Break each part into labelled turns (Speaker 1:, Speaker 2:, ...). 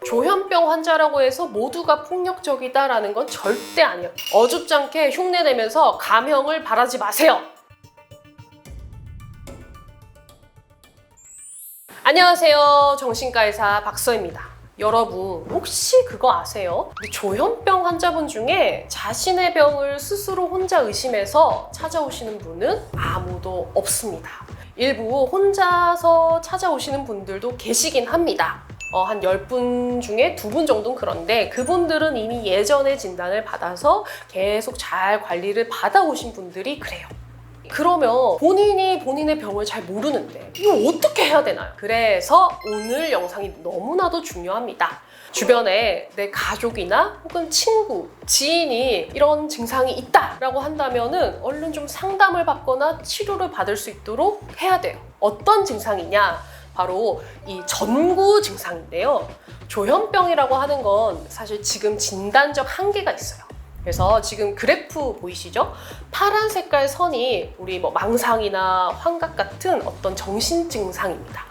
Speaker 1: 조현병 환자라고 해서 모두가 폭력적이다라는 건 절대 아니에요. 어줍잖게 흉내내면서 감형을 바라지 마세요. 안녕하세요. 정신과 의사 박서입니다. 여러분 혹시 그거 아세요? 우리 조현병 환자분 중에 자신의 병을 스스로 혼자 의심해서 찾아오시는 분은 아무도 없습니다. 일부 혼자서 찾아오시는 분들도 계시긴 합니다. 한 10분 중에 2분 정도는 그런데 그분들은 이미 예전에 진단을 받아서 계속 잘 관리를 받아오신 분들이 그래요. 그러면 본인이 본인의 병을 잘 모르는데 이거 어떻게 해야 되나요? 그래서 오늘 영상이 너무나도 중요합니다. 주변에 내 가족이나 혹은 친구, 지인이 이런 증상이 있다라고 한다면은 얼른 좀 상담을 받거나 치료를 받을 수 있도록 해야 돼요. 어떤 증상이냐? 바로 이 전구 증상인데요. 조현병이라고 하는 건 사실 지금 진단적 한계가 있어요. 그래서 지금 그래프 보이시죠? 파란 색깔 선이 우리 망상이나 환각 같은 어떤 정신 증상입니다.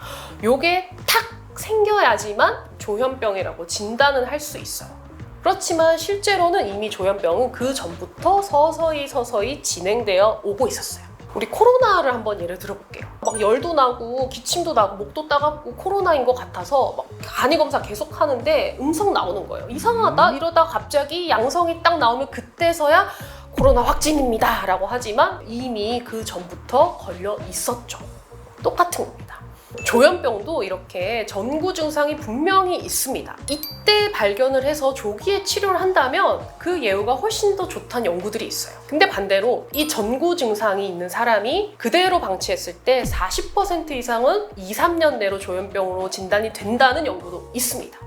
Speaker 1: 요게 탁 생겨야지만 조현병이라고 진단은 할 수 있어요. 그렇지만 실제로는 이미 조현병은 그 전부터 서서히 진행되어 오고 있었어요. 우리 코로나를 한번 예를 들어볼게요. 막 열도 나고 기침도 나고 목도 따갑고 코로나인 것 같아서 막 간이 검사 계속 하는데 음성 나오는 거예요. 이상하다 이러다 갑자기 양성이 딱 나오면 그때서야 코로나 확진입니다 라고 하지만 이미 그 전부터 걸려 있었죠. 똑같은 겁니다. 조현병도 이렇게 전구 증상이 분명히 있습니다. 이때 발견을 해서 조기에 치료를 한다면 그 예후가 훨씬 더 좋다는 연구들이 있어요. 근데 반대로 이 전구 증상이 있는 사람이 그대로 방치했을 때 40% 이상은 2-3년 내로 조현병으로 진단이 된다는 연구도 있습니다.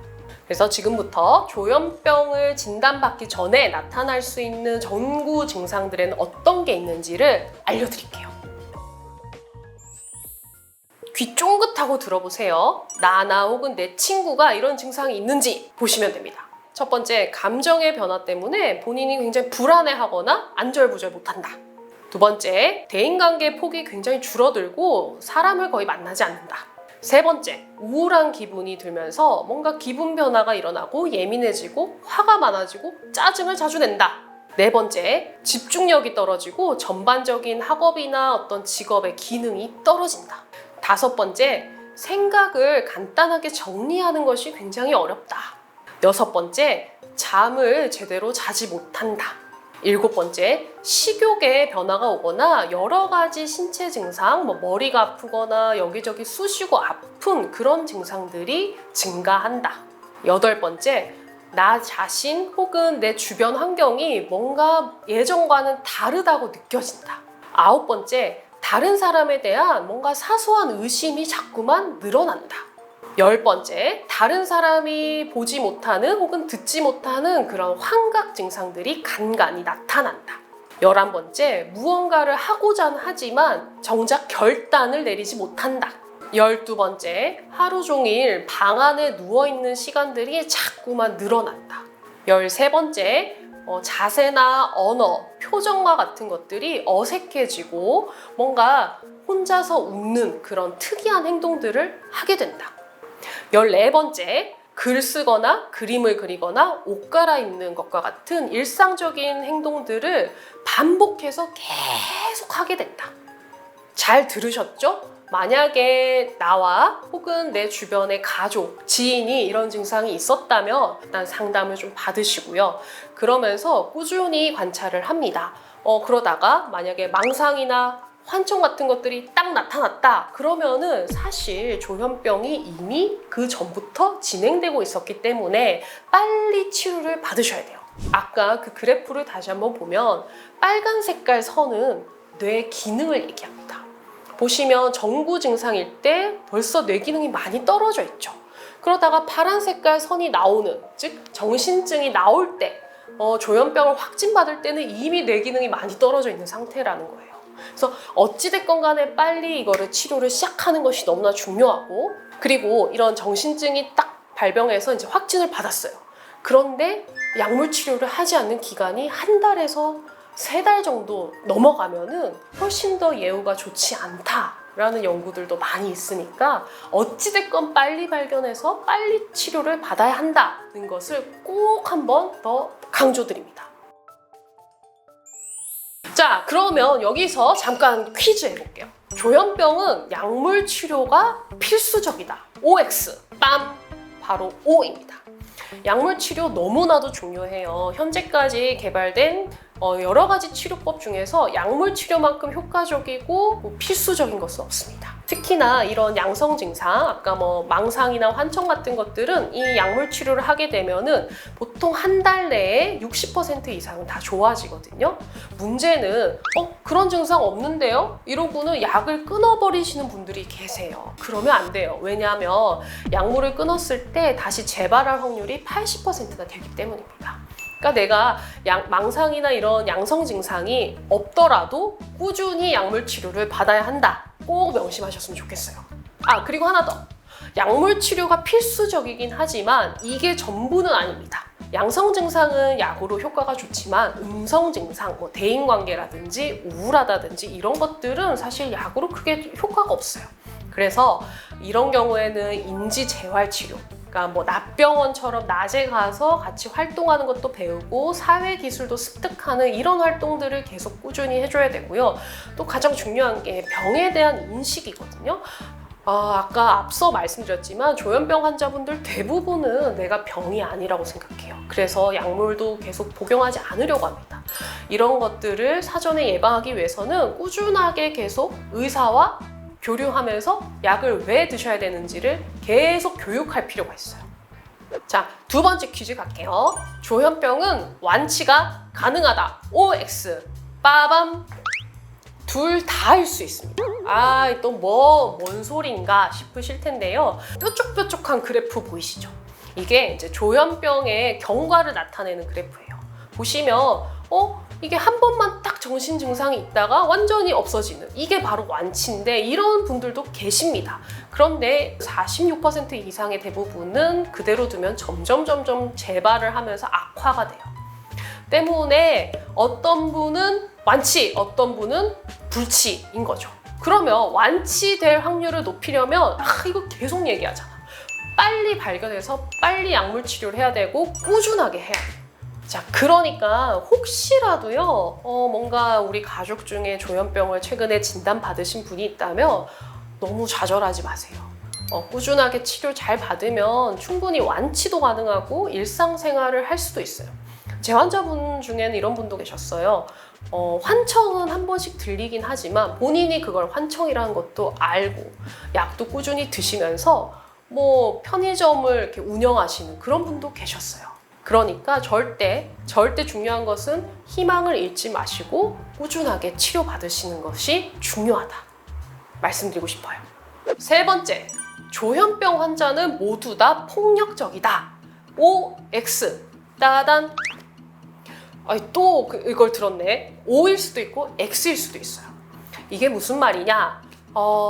Speaker 1: 그래서 지금부터 조현병을 진단받기 전에 나타날 수 있는 전구 증상들에는 어떤 게 있는지를 알려드릴게요. 귀 쫑긋하고 들어보세요. 나나 혹은 내 친구가 이런 증상이 있는지 보시면 됩니다. 첫 번째, 감정의 변화 때문에 본인이 굉장히 불안해하거나 안절부절 못한다. 두 번째, 대인관계 폭이 굉장히 줄어들고 사람을 거의 만나지 않는다. 세 번째, 우울한 기분이 들면서 뭔가 기분 변화가 일어나고 예민해지고 화가 많아지고 짜증을 자주 낸다. 네 번째, 집중력이 떨어지고 전반적인 학업이나 어떤 직업의 기능이 떨어진다. 다섯 번째, 생각을 간단하게 정리하는 것이 굉장히 어렵다. 여섯 번째, 잠을 제대로 자지 못한다. 일곱 번째, 식욕에 변화가 오거나 여러 가지 신체 증상, 머리가 아프거나 여기저기 쑤시고 아픈 그런 증상들이 증가한다. 여덟 번째, 나 자신 혹은 내 주변 환경이 뭔가 예전과는 다르다고 느껴진다. 아홉 번째, 다른 사람에 대한 뭔가 사소한 의심이 자꾸만 늘어난다. 열 번째, 다른 사람이 보지 못하는 혹은 듣지 못하는 그런 환각 증상들이 간간히 나타난다. 11번째, 무언가를 하고자 하지만 정작 결단을 내리지 못한다. 12번째, 하루 종일 방 안에 누워있는 시간들이 자꾸만 늘어난다. 13번째, 자세나 언어, 표정과 같은 것들이 어색해지고 뭔가 혼자서 웃는 그런 특이한 행동들을 하게 된다. 14번째, 글 쓰거나 그림을 그리거나 옷 갈아입는 것과 같은 일상적인 행동들을 반복해서 계속 하게 된다. 잘 들으셨죠? 만약에 나와 혹은 내 주변의 가족, 지인이 이런 증상이 있었다면 일단 상담을 좀 받으시고요. 그러면서 꾸준히 관찰을 합니다. 그러다가 만약에 망상이나 환청 같은 것들이 딱 나타났다 그러면은 사실 조현병이 이미 그 전부터 진행되고 있었기 때문에 빨리 치료를 받으셔야 돼요. 아까 그 그래프를 다시 한번 보면 빨간 색깔 선은 뇌 기능을 얘기합니다. 보시면 전구 증상일 때 벌써 뇌 기능이 많이 떨어져 있죠. 그러다가 파란 색깔 선이 나오는, 즉 정신증이 나올 때 조현병을 확진받을 때는 이미 뇌 기능이 많이 떨어져 있는 상태라는 거예요. 그래서 어찌됐건 간에 빨리 이거를 치료를 시작하는 것이 너무나 중요하고, 그리고 이런 정신증이 딱 발병해서 이제 확진을 받았어요. 그런데 약물 치료를 하지 않는 기간이 1달에서 3달 정도 넘어가면은 훨씬 더 예후가 좋지 않다 라는 연구들도 많이 있으니까 어찌됐건 빨리 발견해서 빨리 치료를 받아야 한다는 것을 꼭 한번 더 강조드립니다. 자, 그러면 여기서 잠깐 퀴즈 해볼게요. 조현병은 약물 치료가 필수적이다. OX, 빰! 바로 O입니다. 약물 치료 너무나도 중요해요. 현재까지 개발된 여러 가지 치료법 중에서 약물 치료만큼 효과적이고 필수적인 것은 없습니다. 특히나 이런 양성 증상, 아까 망상이나 환청 같은 것들은 이 약물 치료를 하게 되면은 보통 한 달 내에 60% 이상은 다 좋아지거든요. 문제는 그런 증상 없는데요? 이러고는 약을 끊어버리시는 분들이 계세요. 그러면 안 돼요. 왜냐하면 약물을 끊었을 때 다시 재발할 확률이 80%나 되기 때문입니다. 그러니까 내가 망상이나 이런 양성 증상이 없더라도 꾸준히 약물 치료를 받아야 한다. 꼭 명심하셨으면 좋겠어요. 그리고 하나 더. 약물 치료가 필수적이긴 하지만 이게 전부는 아닙니다. 양성 증상은 약으로 효과가 좋지만 음성 증상, 대인관계라든지 우울하다든지 이런 것들은 사실 약으로 크게 효과가 없어요. 그래서 이런 경우에는 인지 재활 치료, 그러니까 납병원처럼 낮에 가서 같이 활동하는 것도 배우고 사회 기술도 습득하는 이런 활동들을 계속 꾸준히 해줘야 되고요. 또 가장 중요한 게 병에 대한 인식이거든요. 아까 앞서 말씀드렸지만 조현병 환자분들 대부분은 내가 병이 아니라고 생각해요. 그래서 약물도 계속 복용하지 않으려고 합니다. 이런 것들을 사전에 예방하기 위해서는 꾸준하게 계속 의사와 교류하면서 약을 왜 드셔야 되는지를 계속 교육할 필요가 있어요. 자, 두 번째 퀴즈 갈게요. 조현병은 완치가 가능하다. OX, 빠밤. 둘 다일 수 있습니다. 또 뭔 소린가 싶으실 텐데요. 뾰족뾰족한 그래프 보이시죠? 이게 이제 조현병의 경과를 나타내는 그래프예요. 보시면 이게 한 번만 딱 정신 증상이 있다가 완전히 없어지는, 이게 바로 완치인데 이런 분들도 계십니다. 그런데 46% 이상의 대부분은 그대로 두면 점점 재발을 하면서 악화가 돼요. 때문에 어떤 분은 완치, 어떤 분은 불치인 거죠. 그러면 완치될 확률을 높이려면 이거 계속 얘기하잖아. 빨리 발견해서 빨리 약물 치료를 해야 되고 꾸준하게 해야 돼요. 자, 그러니까 혹시라도요, 뭔가 우리 가족 중에 조현병을 최근에 진단받으신 분이 있다면 너무 좌절하지 마세요. 꾸준하게 치료 잘 받으면 충분히 완치도 가능하고 일상생활을 할 수도 있어요. 제 환자분 중에는 이런 분도 계셨어요. 환청은 한 번씩 들리긴 하지만 본인이 그걸 환청이라는 것도 알고 약도 꾸준히 드시면서 편의점을 이렇게 운영하시는 그런 분도 계셨어요. 그러니까 절대 중요한 것은 희망을 잃지 마시고 꾸준하게 치료받으시는 것이 중요하다 말씀드리고 싶어요. 세 번째, 조현병 환자는 모두 다 폭력적이다. OX, 따단. 또 이걸 들었네. O일 수도 있고 X일 수도 있어요. 이게 무슨 말이냐?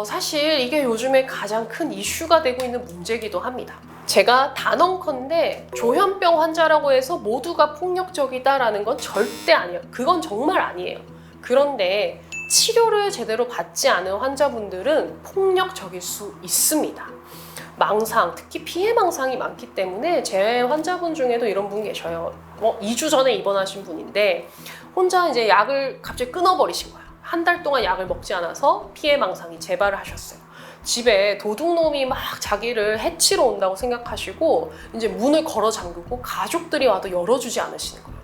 Speaker 1: 사실 이게 요즘에 가장 큰 이슈가 되고 있는 문제이기도 합니다. 제가 단언컨대 조현병 환자라고 해서 모두가 폭력적이다라는 건 절대 아니에요. 그건 정말 아니에요. 그런데 치료를 제대로 받지 않은 환자분들은 폭력적일 수 있습니다. 망상, 특히 피해 망상이 많기 때문에 제 환자분 중에도 이런 분 계셔요. 2주 전에 입원하신 분인데 혼자 이제 약을 갑자기 끊어버리신 거야. 한 달 동안 약을 먹지 않아서 피해 망상이 재발을 하셨어요. 집에 도둑놈이 막 자기를 해치러 온다고 생각하시고 이제 문을 걸어 잠그고 가족들이 와도 열어주지 않으시는 거예요.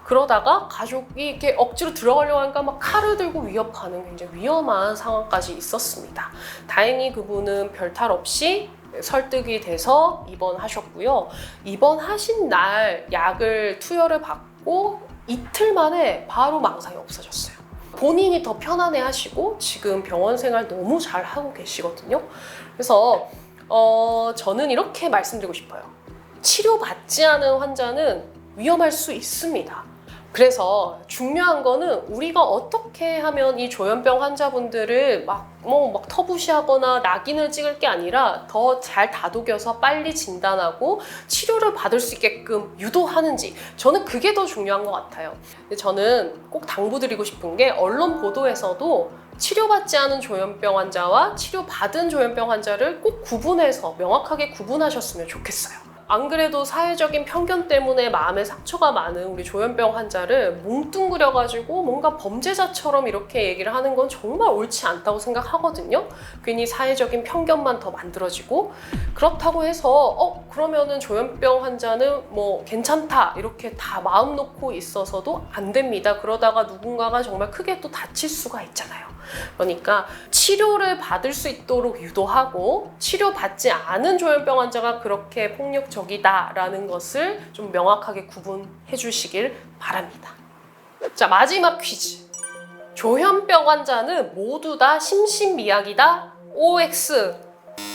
Speaker 1: 그러다가 가족이 이렇게 억지로 들어가려고 하니까 막 칼을 들고 위협하는 굉장히 위험한 상황까지 있었습니다. 다행히 그분은 별탈 없이 설득이 돼서 입원하셨고요. 입원하신 날 약을 투여를 받고 이틀 만에 바로 망상이 없어졌어요. 본인이 더 편안해 하시고 지금 병원 생활 너무 잘 하고 계시거든요. 그래서 저는 이렇게 말씀드리고 싶어요. 치료받지 않은 환자는 위험할 수 있습니다. 그래서 중요한 거는 우리가 어떻게 하면 이 조현병 환자분들을 막 터부시하거나 낙인을 찍을 게 아니라 더 잘 다독여서 빨리 진단하고 치료를 받을 수 있게끔 유도하는지, 저는 그게 더 중요한 것 같아요. 근데 저는 꼭 당부드리고 싶은 게 언론 보도에서도 치료받지 않은 조현병 환자와 치료받은 조현병 환자를 꼭 구분해서 명확하게 구분하셨으면 좋겠어요. 안 그래도 사회적인 편견 때문에 마음에 상처가 많은 우리 조현병 환자를 뭉뚱그려가지고 뭔가 범죄자처럼 이렇게 얘기를 하는 건 정말 옳지 않다고 생각하거든요. 괜히 사회적인 편견만 더 만들어지고, 그렇다고 해서 그러면은 조현병 환자는 뭐 괜찮다 이렇게 다 마음 놓고 있어서도 안 됩니다. 그러다가 누군가가 정말 크게 또 다칠 수가 있잖아요. 그러니까 치료를 받을 수 있도록 유도하고, 치료받지 않은 조현병 환자가 그렇게 폭력적이다라는 것을 좀 명확하게 구분해 주시길 바랍니다. 자, 마지막 퀴즈. 조현병 환자는 모두 다 심신미약이다. OX,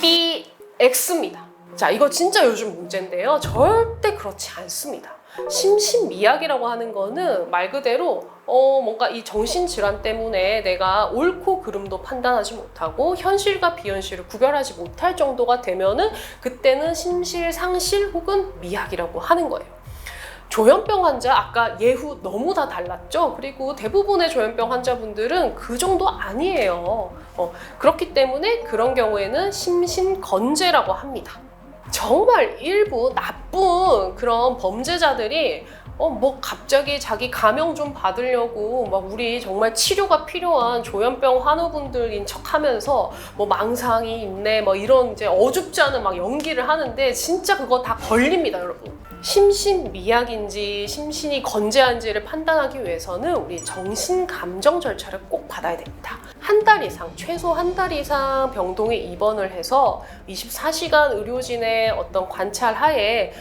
Speaker 1: BX입니다. 자, 이거 진짜 요즘 문제인데요. 절대 그렇지 않습니다. 심신미약이라고 하는 거는 말 그대로 뭔가 이 정신질환 때문에 내가 옳고 그름도 판단하지 못하고 현실과 비현실을 구별하지 못할 정도가 되면은 그때는 심실, 상실 혹은 미약이라고 하는 거예요. 조현병 환자 아까 예후 너무 다 달랐죠? 그리고 대부분의 조현병 환자분들은 그 정도 아니에요. 그렇기 때문에 그런 경우에는 심신건재라고 합니다. 정말 일부 나쁜 그런 범죄자들이 뭐 갑자기 자기 감형 좀 받으려고 막 우리 정말 치료가 필요한 조현병 환우분들인 척하면서 뭐 망상이 있네 뭐 이런 이제 어줍지 않은 막 연기를 하는데 진짜 그거 다 걸립니다, 여러분. 심신미약인지 심신이 건재한지를 판단하기 위해서는 우리 정신감정 절차를 꼭 받아야 됩니다. 한 달 이상, 최소 한 달 이상 병동에 입원을 해서 24시간 의료진의 어떤 관찰 하에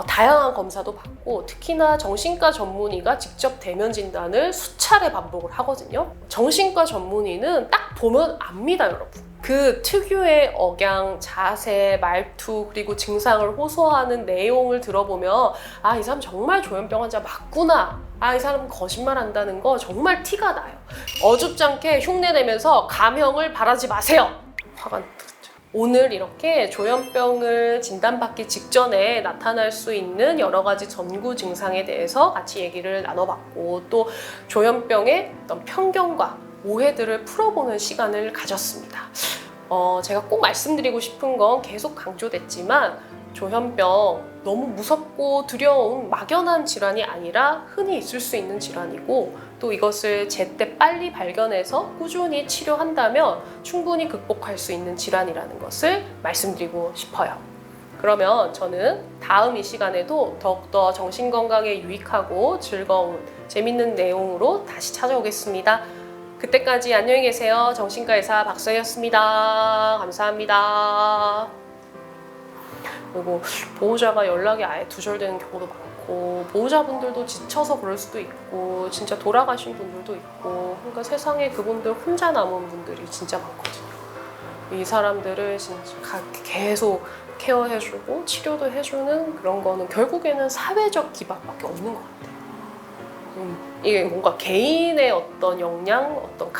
Speaker 1: 다양한 검사도 받고, 특히나 정신과 전문의가 직접 대면 진단을 수차례 반복을 하거든요. 정신과 전문의는 딱 보면 압니다, 여러분. 그 특유의 억양, 자세, 말투, 그리고 증상을 호소하는 내용을 들어보면 이 사람 정말 조현병 환자 맞구나. 이 사람은 거짓말 한다는 거 정말 티가 나요. 어줍지 않게 흉내내면서 감형을 바라지 마세요. 화가 나죠. 오늘 이렇게 조현병을 진단받기 직전에 나타날 수 있는 여러 가지 전구 증상에 대해서 같이 얘기를 나눠봤고, 또 조현병의 어떤 편견과 오해들을 풀어보는 시간을 가졌습니다. 제가 꼭 말씀드리고 싶은 건 계속 강조됐지만, 조현병 너무 무섭고 두려운 막연한 질환이 아니라 흔히 있을 수 있는 질환이고, 또 이것을 제때 빨리 발견해서 꾸준히 치료한다면 충분히 극복할 수 있는 질환이라는 것을 말씀드리고 싶어요. 그러면 저는 다음 이 시간에도 더욱더 정신건강에 유익하고 즐거운 재밌는 내용으로 다시 찾아오겠습니다. 그때까지 안녕히 계세요. 정신과 의사 박서희였습니다. 감사합니다. 그리고 보호자가 연락이 아예 두절되는 경우도 많고, 보호자분들도 지쳐서 그럴 수도 있고, 진짜 돌아가신 분들도 있고, 그러니까 세상에 그분들 혼자 남은 분들이 진짜 많거든요. 이 사람들을 진짜 계속 케어해주고 치료도 해주는 그런 거는 결국에는 사회적 기반밖에 없는 것 같아요. 이게 뭔가 개인의 어떤 역량, 어떤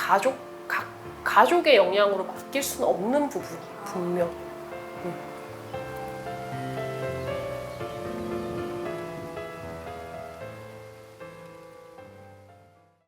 Speaker 1: 가족의 역량으로 맡길 수는 없는 부분이 분명.